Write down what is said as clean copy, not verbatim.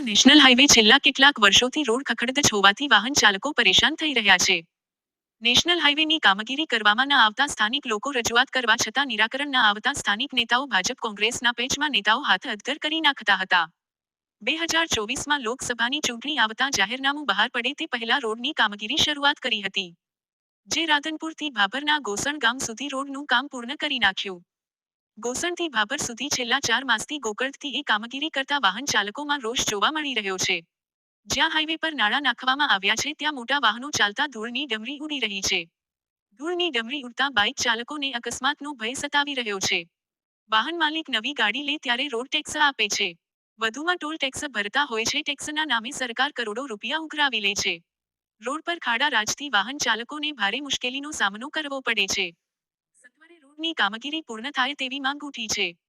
National highway છેલ્લા કેટલાક વર્ષોથી રોડ ખખડધજ હોવાથી વાહન ચાલકો પરેશાન થઈ રહ્યા છે. નેશનલ હાઈવેની કામગીરી કરવામાં ન આવતા સ્થાનિક લોકો રજૂઆત કરવા છતાં નિરાકરણ ન આવતા સ્થાનિક નેતાઓ ભાજપ કોંગ્રેસના પેચમાં નેતાઓ હાથ અદ્ધર કરી નાખતા હતા. 2024માં લોકસભાની ચૂંટણી આવતા જાહેરનામું બહાર પડે તે પહેલા રોડની કામગીરી શરૂઆત કરી હતી. જે રાધનપુરથી ભાભરના ગોસણ ગામ સુધી રોડનું કામ પૂર્ણ કરી નાખ્યું. ગોસણથી ભાભર સુધી છેલ્લા 4 માસથી ગોકળથી એ કામગીરી કરતા વાહન ચાલકોમાં રોષ જોવા મળી રહ્યો છે. જ્યાં હાઈવે પર નાળા નાખવામાં આવ્યા છે ત્યાં મોટા વાહનો ચાલતા ધૂળની ડમરી ઉડી રહી છે. ધૂળની ડમરી ઉડતા બાઇક ચાલકોને અકસ્માતનો ભય સતાવી રહ્યો છે. વાહન માલિક નવી ગાડી લે ત્યારે રોડ ટેક્સ આપે છે. વધુમાં ટોલ ટેક્સ ભરતા હોય છે. ટેક્સના નામે સરકાર કરોડો રૂપિયા ઉઘરાવી લે છે. રોડ પર ખાડા રાજથી વાહન ચાલકોને ભારે મુશ્કેલીનો સામનો કરવો પડે છે. સત્વરે રોડની કામગીરી પૂર્ણ થાય તેવી માંગ ઉઠી છે.